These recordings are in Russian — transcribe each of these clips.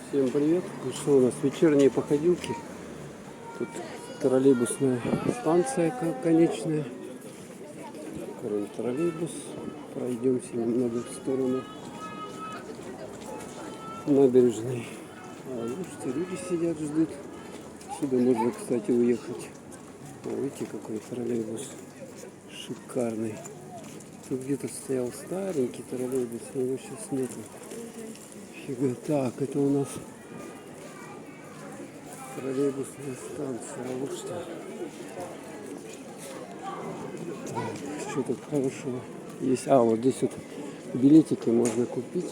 Всем привет! Ну что, у нас вечерние походилки. Тут троллейбусная станция конечная. Троллейбус. Пройдемся немного в сторону набережной. Слушайте, люди сидят, ждут. Сюда можно, кстати, уехать. Видите, какой троллейбус шикарный. Тут где-то стоял старенький троллейбус, но его сейчас нету. Фига. Так, это у нас троллейбусная станция. Вот что. Так, что тут хорошего есть? Вот здесь вот билетики можно купить.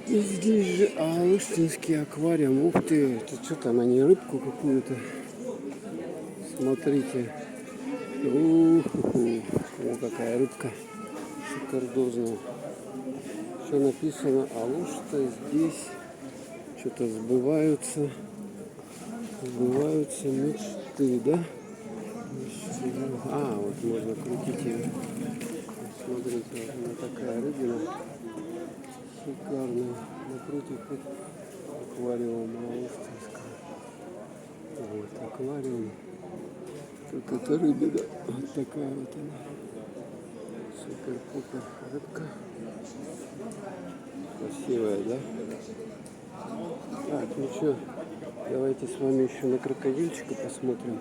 И здесь же Алыштинский аквариум. Ух ты, это что там, они рыбку какую-то. Смотрите. О, какая рыбка. Шикардозная. Все написано, Алушта здесь. Что-то сбываются мечты, да? Вот можно крутить ее. Смотрите, вот она такая рыбина. Шикарная. Напротив вот аквариум Алуштинского. Вот аквариум. Тут это рыбина. Вот такая вот она. Супер-пупер рыбка. Красивая, да? Так, ну что, давайте с вами еще на крокодильчика посмотрим.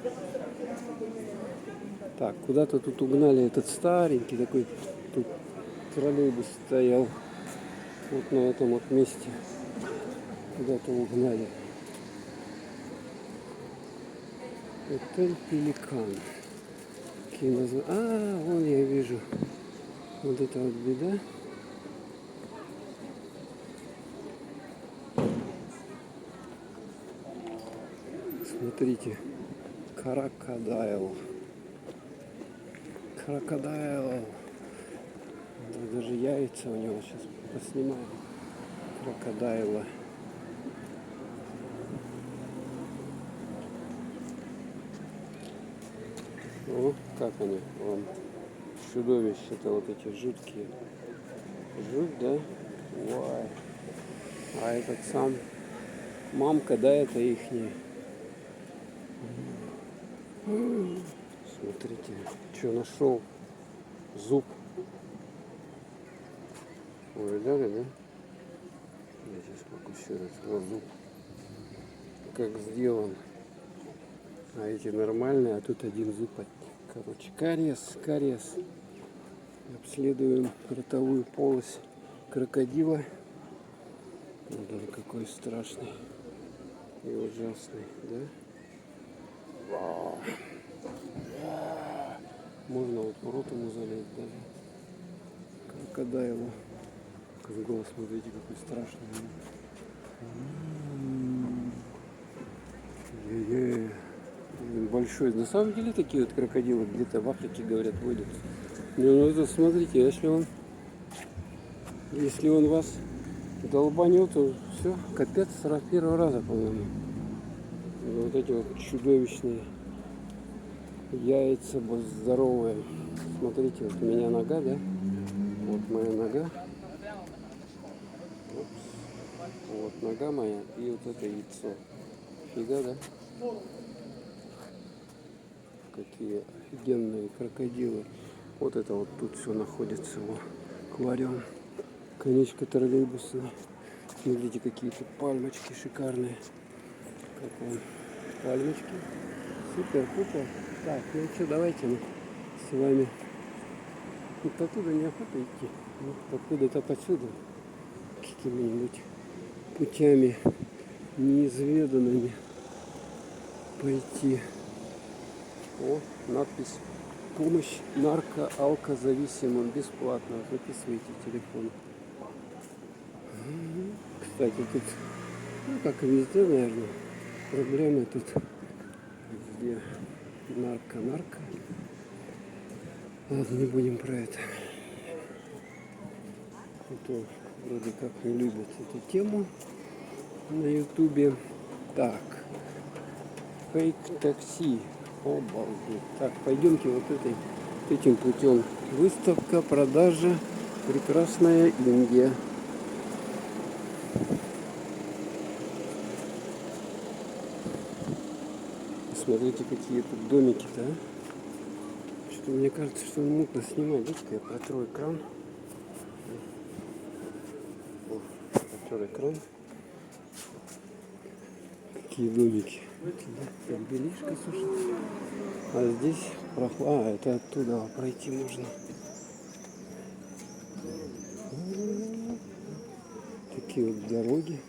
Так, куда-то тут угнали этот старенький такой, тут троллейбус стоял. Вот на этом вот месте. Куда-то угнали. Отель Пеликан. Какие названия? Вон я вижу. Вот это вот беда. Смотрите, крокодайл. Даже яйца у него, сейчас поснимаем. Крокодайла. О, как они, вон, чудовища-то вот эти жуткие. Жуть, да? Ой. А этот сам, мамка, да, это ихняя. Смотрите, что нашел. Зуб. Вы видали, да? Я сейчас фокусируюсь. Вот зуб. Как сделан. А эти нормальные, а тут один зуб. Короче, кариес. Обследуем ротовую полость крокодила. Вот он какой страшный и ужасный, да? Можно вот в рот ему залезть даже. Крокодайлу. Голос, смотрите, какой страшный. Большой. На самом деле такие вот крокодилы где-то в Африке, говорят, водят. Ну это смотрите, если он вас долбанет, то все, капец, с первого раза, по-моему. Вот эти вот чудовищные яйца здоровые. Смотрите, вот у меня нога, да? Вот моя нога. Вот нога моя и вот это яйцо. Фига, да? Какие офигенные крокодилы. Вот это вот тут все находится, его аквариум. Конечка троллейбусная. Смотрите, какие тут пальмочки шикарные. Как он? Пальмочки. Супер-пупер. Так, ну что, давайте мы с вами. Вот оттуда неохота идти. Откуда-то посюда. Какими-нибудь путями неизведанными пойти. О, надпись «Помощь нарко-алкозависимым бесплатно». Записывайте телефон. Кстати, тут, как и везде, наверное, проблемы тут везде. Нарко. Ладно, не будем про это. То вроде как не любят эту тему на ютубе. Так, фейк такси. Обалдеть. Так, пойдемте вот этим путем. Выставка, продажа, прекрасная Индия. смотрите, какие тут домики-то, а. Что-то мне кажется, что мутно снимать. Дайте-ка я протру экран. О, протер экран. Какие домики. Там белишка сушится. А здесь прохладно. А, это оттуда пройти можно. Такие вот дороги.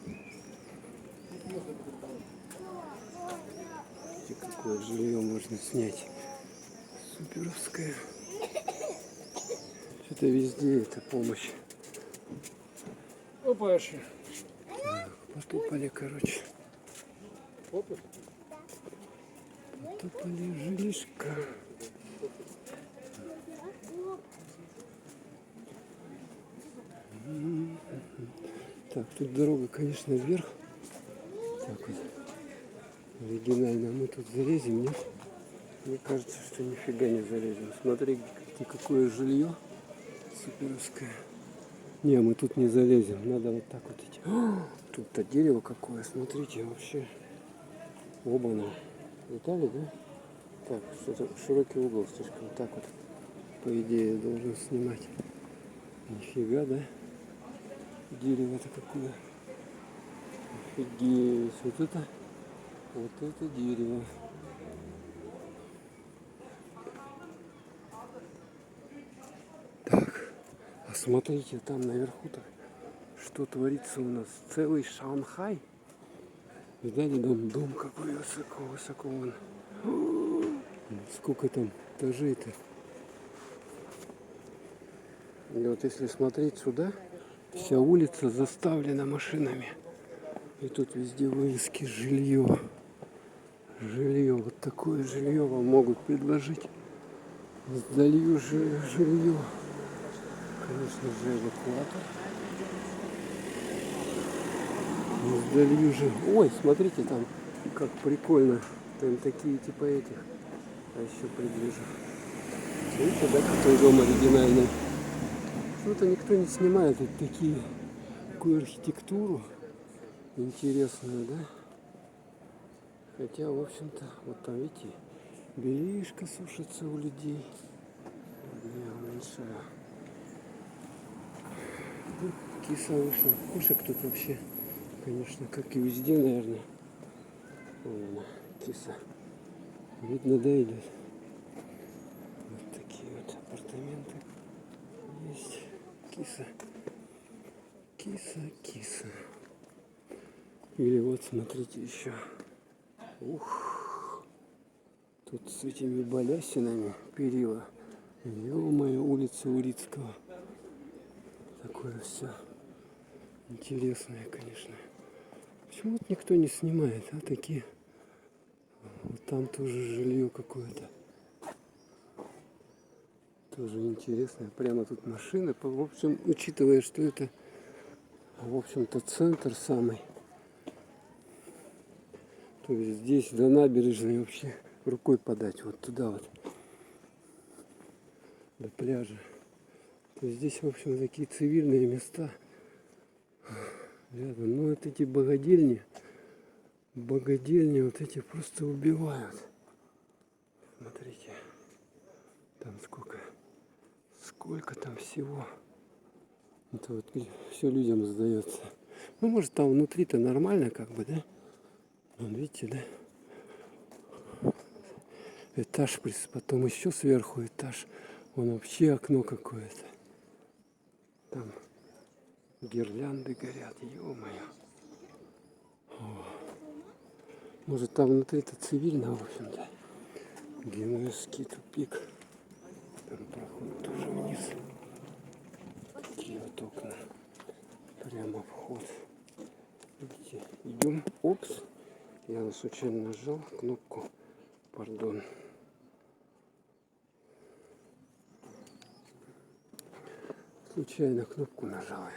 И какое жилье можно снять. Суперовское. Что-то везде это помощь. Опаши. Потопали, короче. Потопали жилишка. Так, тут дорога, конечно, вверх. Так вот. Оригинально. Мы тут залезем, нет? Мне кажется, что нифига не залезем. Смотри, какое жилье суперовское. Не, мы тут не залезем. Надо вот так вот идти. Тут-то дерево какое. Смотрите, вообще. Оба-на. Видали, да? Так, что-то широкий угол слишком. Так вот, по идее, должен снимать. Нифига, да? Дерево-то какое. Офигеть. Вот это дерево. Так, а смотрите, там наверху-то что творится у нас. Целый Шанхай. Видали, дом какой высоко он. Сколько там этажей-то. И вот если смотреть сюда, вся улица заставлена машинами. И тут везде вывески жилье. Жилье. Вот такое жилье вам могут предложить. Сдаю жилье. Конечно же, эвакуатор. Сдаю же. Ой, смотрите, там как прикольно. Там такие типа этих. А еще приближу. Видите, да, какой дом оригинальный. Что-то никто не снимает. Вот такую архитектуру интересную, да? Хотя, в общем-то, вот там, видите, белишка сушится у людей. Я уменьшаю. Ну, киса вышла. Кушек тут вообще, конечно, как и везде, наверное. Вон она, киса. Видно, да, идет. Вот такие вот апартаменты есть. Киса. Киса. Или вот, смотрите, еще. Ух. Тут с этими балясинами перила. Ё-моё, улица Урицкого. Такое все интересное, конечно. Почему вот никто не снимает, а такие? Вот там тоже жилье какое-то. Тоже интересное. Прямо тут машины. В общем, учитывая, что это, в общем-то, центр самый. То есть здесь до набережной вообще рукой подать. Вот туда вот. До пляжа. То есть здесь, в общем, такие цивильные места. Рядом. Ну, вот эти богадельни вот эти просто убивают. Смотрите. Там сколько там всего. Это вот все людям сдается. Ну, может, там внутри-то нормально, как бы, да? Вон, видите, да? Этаж, потом еще сверху этаж. Вон вообще окно какое-то. Там гирлянды горят, ё-моё. Может, там внутри-то цивильно, в общем-то. Генуэзский тупик. Там проход тоже вниз. Такие вот окна. Прямо вход. Видите, идем. Опс. Я случайно нажал кнопку. Пардон. Случайно кнопку нажал.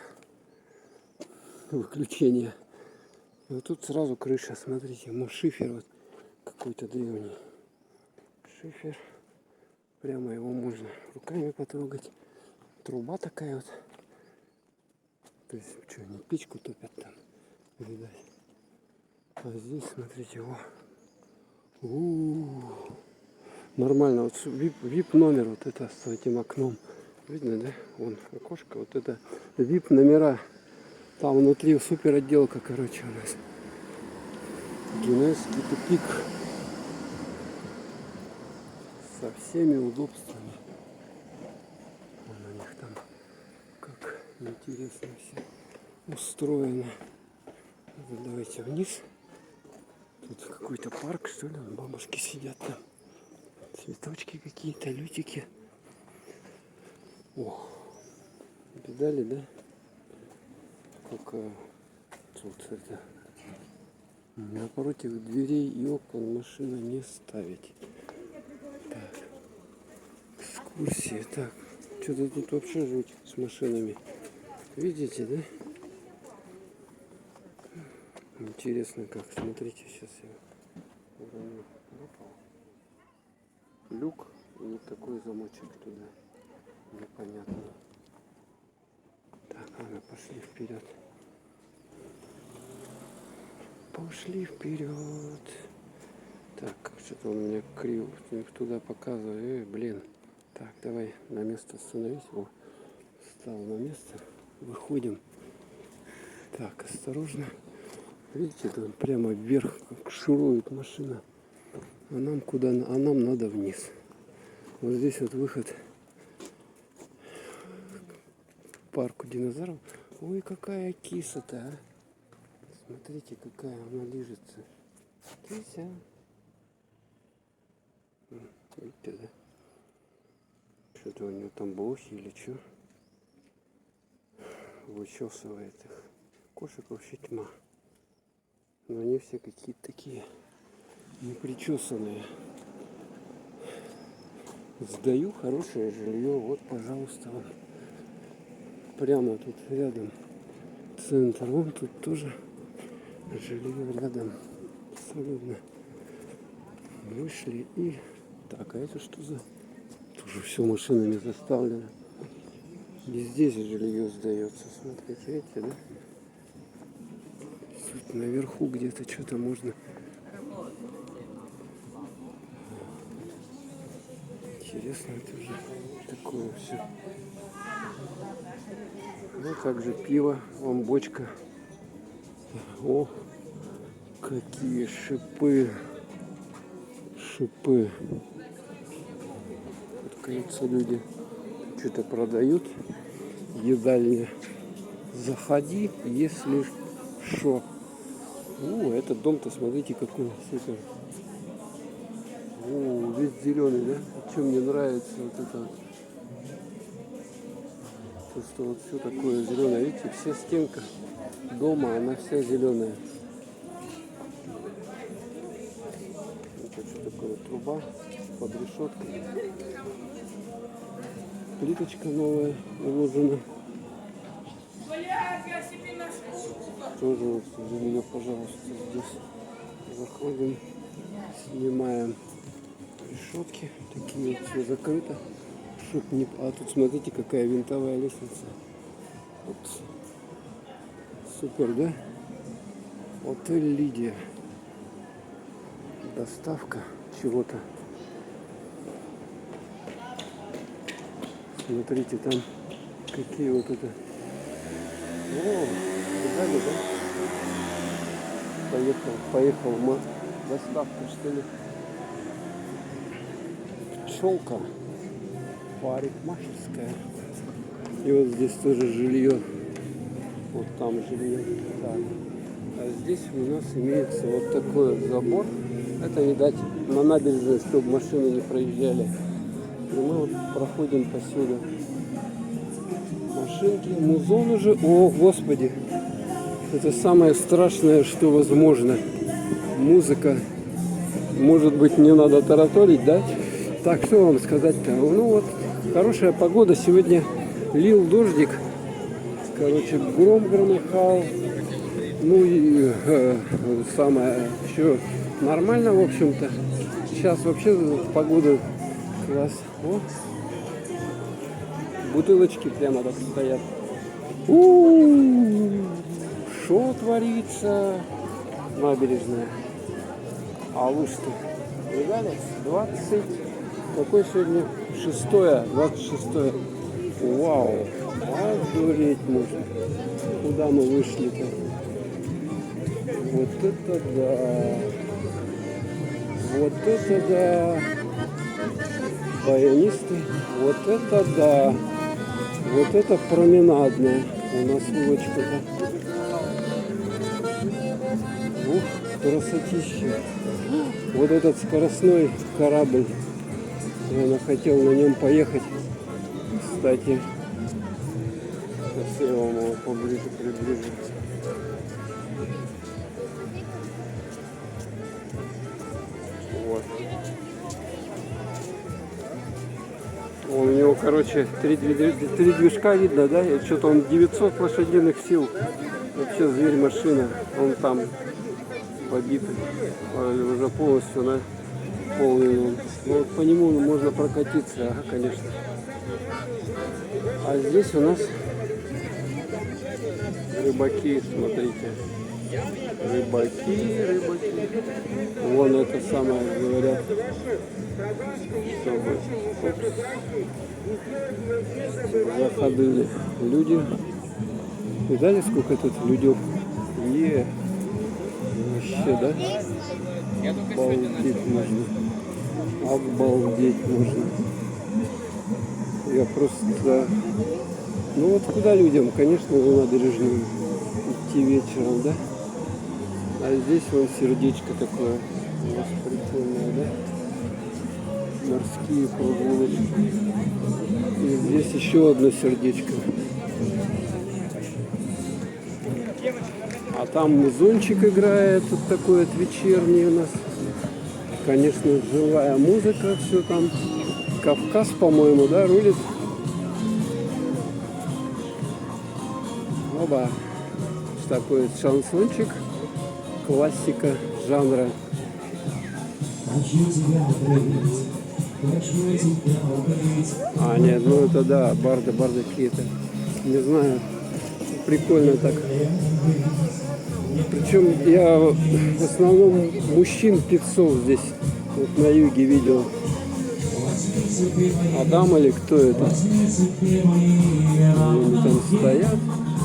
Выключение. И вот тут сразу крыша, смотрите, может шифер вот какой-то древний. Шифер. Прямо его можно руками потрогать. Труба такая вот. То есть, что, они печку топят там, видать. А здесь, смотрите, Нормально, вот VIP номер вот это с этим окном. Видно, да? Вон окошко, вот это VIP номера. Там внутри супер отделка, короче, у нас. Генуэзский тупик. Со всеми удобствами. Вон у них там как интересно все устроено. Давайте вниз. Тут какой-то парк, что ли, бабушки сидят там. Цветочки какие-то, лютики. Ох, видали, да? Сколько тут это. Напротив дверей и окон машину не ставить. Так. Экскурсия. Так. Что-то тут вообще жуть с машинами. Видите, да? Интересно как. Смотрите, сейчас я уроню. Люк и вот такой замочек туда. Непонятно. Так, ладно, пошли вперед. Пошли вперед. Так, что-то он меня криво туда показывает. Блин. Так, давай на место остановись. О, встал на место. Выходим. Так, осторожно. Видите, там прямо вверх как шурует машина. А нам куда? А нам надо вниз. Вот здесь вот выход к парку динозавров. Ой, какая киса-то, а. Смотрите, какая она лежится. Кися. Видите, да? Что-то у него там блохи или что? Вычесывает их. Кошек вообще тьма. Но они все какие-то такие непричесанные. Сдаю хорошее жилье. Вот, пожалуйста, вот. Прямо тут рядом центр. Вон тут тоже жилье рядом. Абсолютно. Вышли и... Так, а это что за... Тоже все машинами заставлено. И здесь жилье сдается. Смотрите, видите, да? Тут наверху где-то что-то можно... Интересно, это уже такое все. Ну, также пиво, вон бочка. О, какие шипы. Шипы. Тут, кажется, люди что-то продают. Едальня. Заходи, если что. Этот дом-то, смотрите, какой супер. Весь зеленый, да? Чем мне нравится вот это вот. То, что вот все такое зеленое. Видите, вся стенка дома, она вся зеленая. Это что такое? Труба под решеткой. Плиточка новая уложена. Тоже вот жилье, пожалуйста, здесь. Заходим, снимаем решетки. Такие вот все закрыто. Чтоб не... А тут смотрите, какая винтовая лестница. Вот. Супер, да? Отель Лидия. Доставка чего-то. Смотрите, там какие вот это. О, видали, да? Поехал доставка, что ли? Пчелка. Парикмахерская. И вот здесь тоже жилье. Вот там жилье. Так. А здесь у нас имеется вот такой вот забор. Это, видать, на набережной, чтобы машины не проезжали. И мы вот проходим посюда. Машинки, музон уже. О, Господи! Это самое страшное, что возможно. Музыка. Может быть, не надо тараторить, да? Так, что вам сказать-то? Ну вот, хорошая погода. Сегодня лил дождик. Короче, гром громыхал. Ну и самое еще нормально, в общем-то. Сейчас вообще погода класс. О, бутылочки прямо так стоят. Что творится? Набережная. Алушта. Видали? 20. Какой сегодня? 6-е, 26-е. Вау! Одуреть можно. Куда мы вышли-то? Вот это да! Вот это да! Баянисты. Вот это да! Вот это променадная у нас улочка-то. Ух, красотища. Вот этот скоростной корабль. Я хотел на нем поехать. Кстати, сейчас я вам его поближе приближу. Вот. У него, короче, три движка видно, да? И что-то он 900 лошадиных сил. Вообще зверь машина. Он там побитый. Уже полностью наполнен. Ну, вот по нему можно прокатиться, ага, конечно. А здесь у нас рыбаки, смотрите. Рыбаки. Вон это самое, говорят. Чтобы заходили люди. Видали, сколько тут людей? Вообще, да? Обалдеть можно. Обалдеть можно. Я просто... Ну вот куда людям? Конечно, на набережную идти вечером, да? А здесь вон сердечко такое. У нас прикольное, да? Морские прогулочки. И здесь еще одно сердечко. А там музончик играет, вот такой вот вечерний у нас. Конечно, живая музыка, все там. Кавказ, по-моему, да, рулит. Оба. Такой вот шансончик. Классика жанра. А, нет, ну это да, барды какие-то. Не знаю, прикольно так. Причем я в основном мужчин певцов здесь вот на юге видел. Адам или кто это? Они там стоят,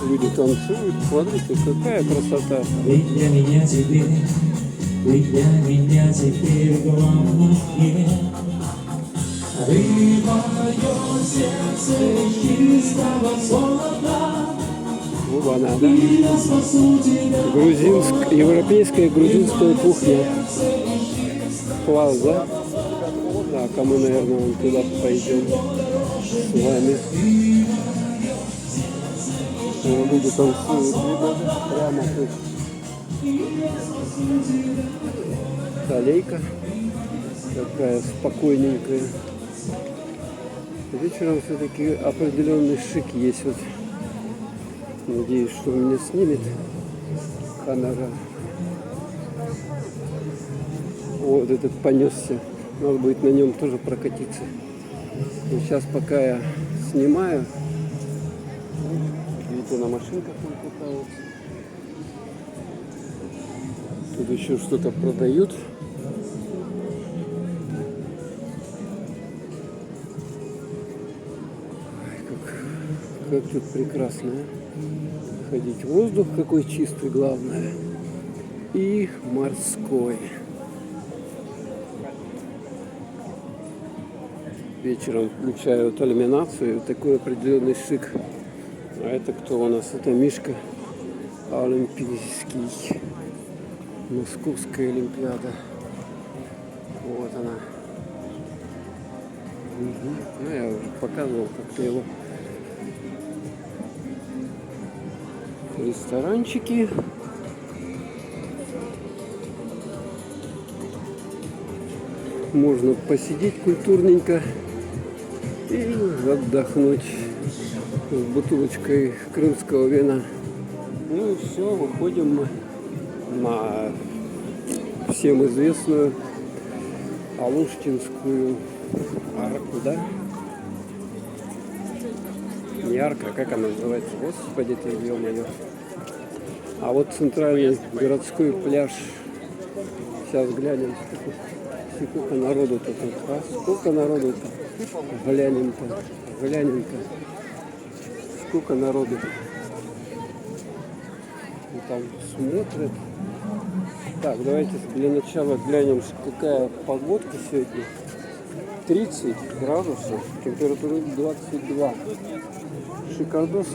люди танцуют. Смотрите, какая красота. Ты для меня теперь главное. Ты мое сердце чистого золота. Вот она, да? Европейская грузинская кухня. Класс, да? Так, а мы, наверное, вон туда пойдем с вами. Люди танцуют, прямо тут. Аллейка такая спокойненькая. Вечером все-таки определенный шик есть. Вот. Надеюсь, что меня снимет камера. Вот этот понесся. Надо будет на нем тоже прокатиться. Но сейчас пока я снимаю. Видите, на машинках он катается. Тут еще что-то продают. Как тут прекрасно, а? Ходить. Воздух какой чистый, главное. И морской. Вечером включаю вот иллюминацию. Такой определенный шик. А это кто у нас? Это Мишка Олимпийский. Московская Олимпиада. Вот она. Угу. Ну, я уже показывал как-то его. Ресторанчики. Можно посидеть культурненько и отдохнуть с бутылочкой крымского вина. Ну и все, выходим мы на всем известную Алуштинскую арку, да? Не арка, как она называется? Господи ты, ё-моё. А вот центральный городской пляж. Сейчас глянем, Сколько народу-то тут, а? Сколько народу-то? Глянем-ка, глянем-ка. Сколько народу-то. И там смотрят. Так, давайте для начала глянем, какая погодка сегодня. 30 градусов, температура 22. Шикардос.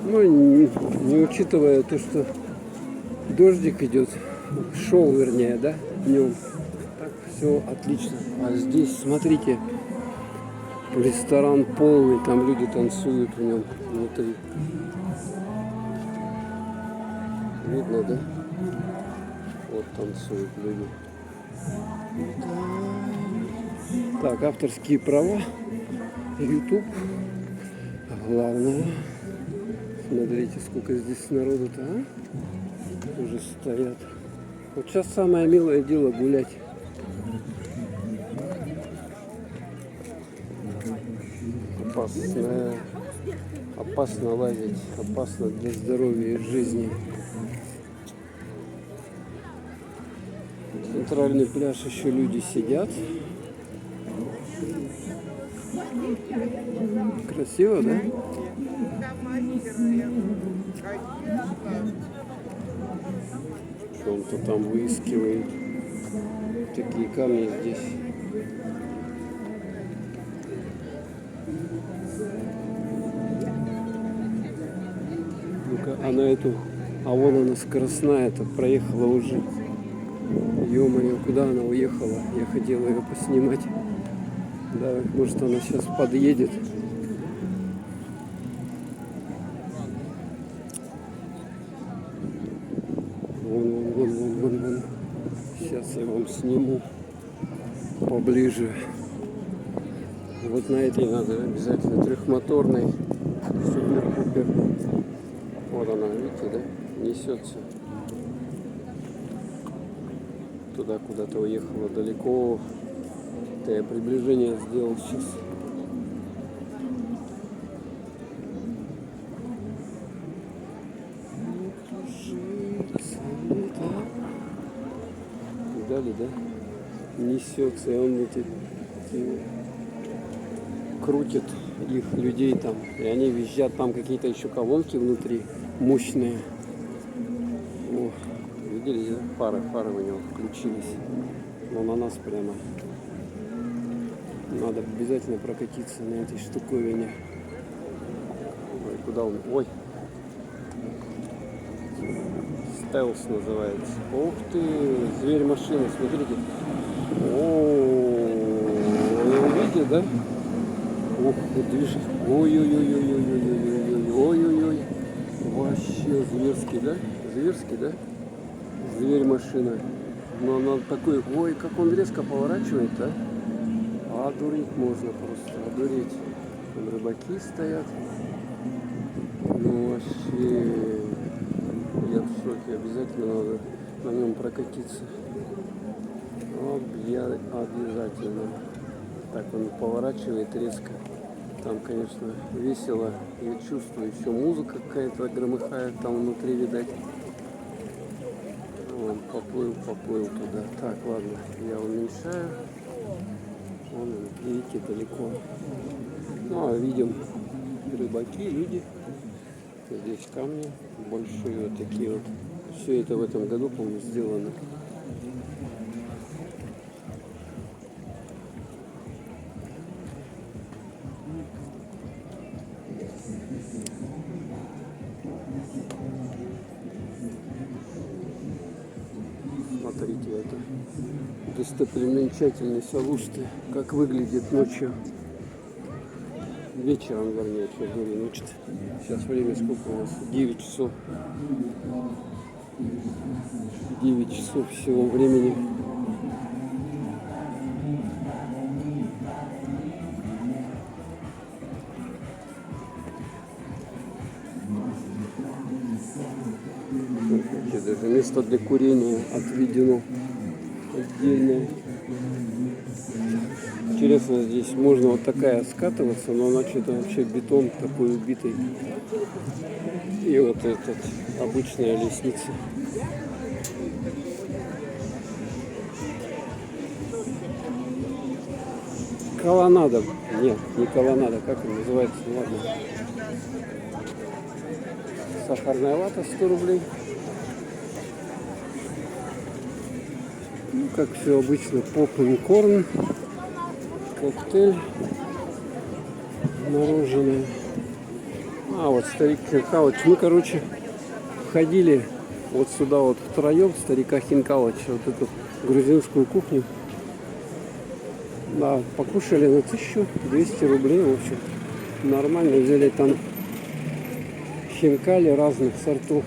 Ну, не учитывая то, что дождик идет, шел, вернее, да, днем. Так, все отлично. А здесь, смотрите, ресторан полный, там люди танцуют в нем внутри. Видно, да? Вот танцуют люди. Так, авторские права, YouTube. Главное, смотрите, сколько здесь народу-то, а? Уже стоят. Вот сейчас самое милое дело гулять. Опасно лазить, опасно для здоровья и жизни. Центральный пляж, еще люди сидят. Красиво, да? Он-то там выискивает такие камни здесь. Ну-ка, а на эту, а вон она скоростная-то проехала уже. Ё-моё, куда она уехала? Я хотел ее поснимать. Да, может она сейчас подъедет. Вон. Сейчас я вам сниму поближе. Вот на этой надо обязательно трехмоторной супер-пупер. Вот она, видите, да? Несется. Туда куда-то уехала далеко. Это я приближение сделал сейчас. Видали, да? Несется, и он эти крутит их людей там. И они визжат, там какие-то еще колонки внутри мощные. О, видели, да? Фары у него включились. Но на нас прямо. Надо обязательно прокатиться на этой штуковине. Ой, куда он? Ой. Стелс называется. Ух ты, зверь машины, смотрите. О, видите, да? Ух, движет. Ой-ой-ой. Вообще зверский, да? Зверский, да? Зверь машина. Но она такой, ой, как он резко поворачивает, да? Одуреть можно просто, одуреть. Там рыбаки стоят. Ну вообще, я в шоке, обязательно надо на нем прокатиться. Обязательно. Так он поворачивает резко. Там, конечно, весело. Я чувствую, еще музыка какая-то громыхает там внутри, видать. Он поплыл туда. Так, ладно, я уменьшаю. Вон, видите, далеко. Ну, а видим рыбаки, люди. Здесь камни большие, вот такие вот. Все это в этом году, по-моему, сделано. Смотрите, это достопримечательность Алушты, как выглядит ночью. Вечером, вернее, что говорю, ночь. Сейчас время сколько у нас? 9 часов. 9 часов всего времени. Даже место для курения отведено отдельное. Интересно, здесь можно вот такая скатываться, но она что-то вообще бетон такой убитый. И вот этот обычная лестница. колоннада. Нет, не колоннада, как он называется, ну, ладно. Сахарная вата 100 рублей. Ну, как все обычно, попкорн, коктейль, мороженое. А, вот старик Хинкалыч. Мы, короче, ходили вот сюда вот втроем, старика Хинкалыча, вот эту грузинскую кухню. Да, покушали на 1200 рублей, в общем. Нормально, взяли там хинкали разных сортов.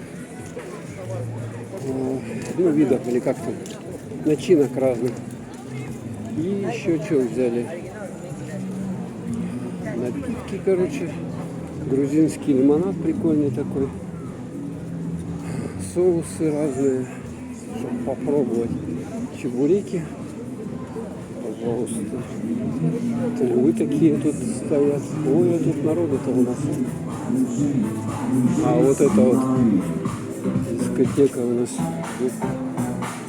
Ну, видов, или как там, начинок разных. И еще что взяли? Напитки, короче. Грузинский лимонад прикольный такой. Соусы разные, чтобы попробовать. Чебуреки. Пожалуйста. Тулы такие тут стоят. Ой, а тут народу-то у нас. А вот это вот дискотека у нас.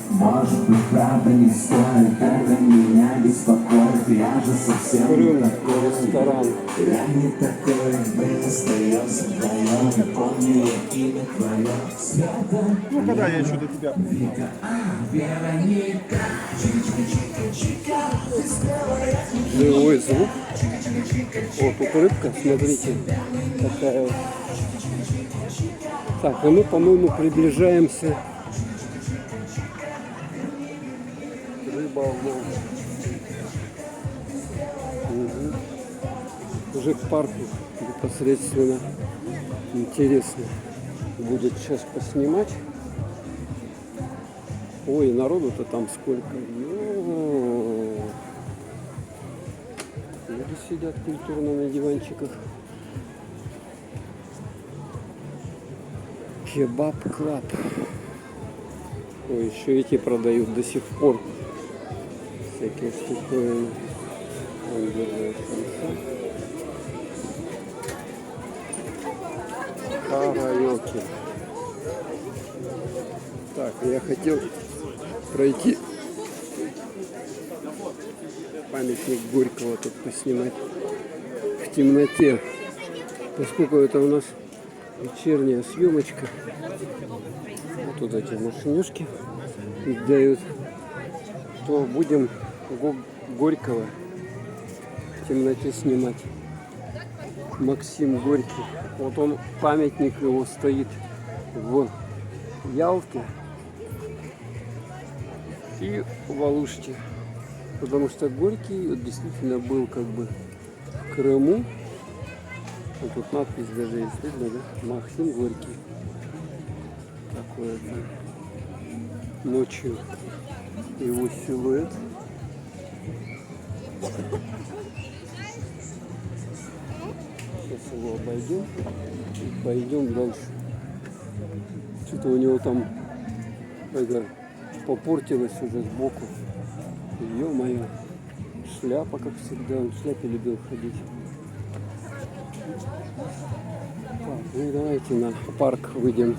Может быть, правда не стоит, это меня беспокоит. Я же совсем Крым, не такой ресторан. Я не такой, мы остаемся вдвоем. Я помню я имя твое. Света. Ну, когда я еще до тебя приехал. Вероника. Чика-чика-чика. Ты сделала Живой звук. Вот тут рыбка, смотрите. Такая вот. Так, и мы, по-моему, приближаемся. Рыболов. Угу. Уже к парку непосредственно. Интересно будет сейчас поснимать. Ой, народу-то там сколько. Люди сидят культурно на диванчиках. Кебаб Клаб. Ой, еще эти продают до сих пор. Всякие штуковины. Он держит караоке. Так, я хотел пройти памятник Горького тут поснимать в темноте. Поскольку это у нас вечерняя съемочка. Вот тут эти машинюшки дают. То будем Горького в темноте снимать. Максим Горький. Вот он, памятник его стоит в Ялте и в Алуште. Потому что Горький вот, действительно был как бы в Крыму. Вот тут надпись даже есть, видно, да? Максим Горький. Такое-то. Ночью его силуэт. Сейчас его обойдем и пойдем дальше. Что-то у него там это, попортилось уже сбоку. Ё-моё, шляпа, как всегда, он в шляпе любил ходить. Так, ну давайте на парк выйдем.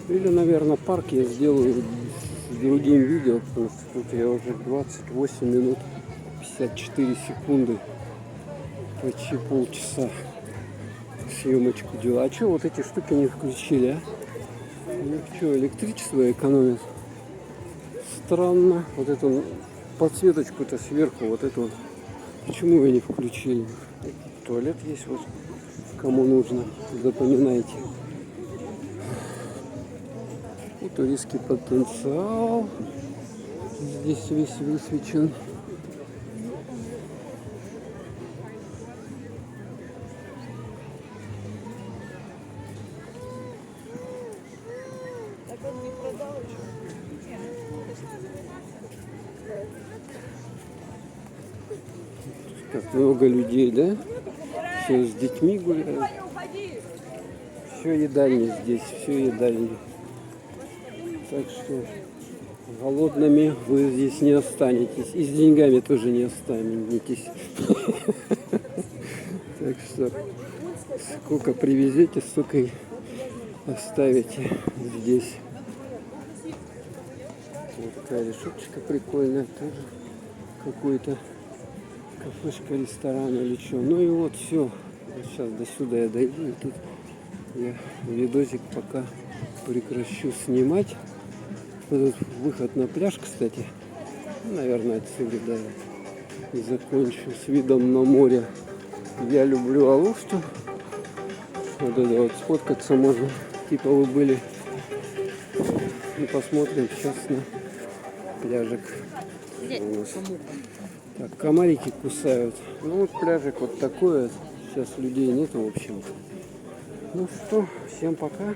Или, наверное, парк я сделаю с другим видео, потому что тут я уже 28 минут 54 секунды, почти полчаса съемочку делаю. А что вот эти штуки не включили, а? Ну что, электричество экономит? Странно. Вот эту подсветочку-то сверху, вот эту вот. Почему ее не включили? Туалет есть вот, кому нужно, запоминайте. И туристский потенциал здесь весь высвечен. Как много людей, да? Все с детьми гуляют. Все едальни здесь, все едальни. Так что голодными вы здесь не останетесь. И с деньгами тоже не останетесь. Так что сколько привезете, столько и оставите здесь. Вот такая решеточка прикольная. Тоже какой-то кафешка, ресторан или что. Ну и вот все. Сейчас до сюда я дойду. И тут я видосик пока прекращу снимать. Вот тут выход на пляж, кстати. Наверное, отсюда, да. И закончу с видом на море. Я люблю Алушты. Вот это вот сфоткаться можно. Типа вы были. И посмотрим сейчас на пляжик. У нас. Так, комарики кусают. Ну вот пляжик вот такой вот. Сейчас людей нету, в общем. Ну что, всем пока.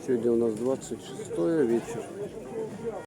Сегодня у нас 26 вечер.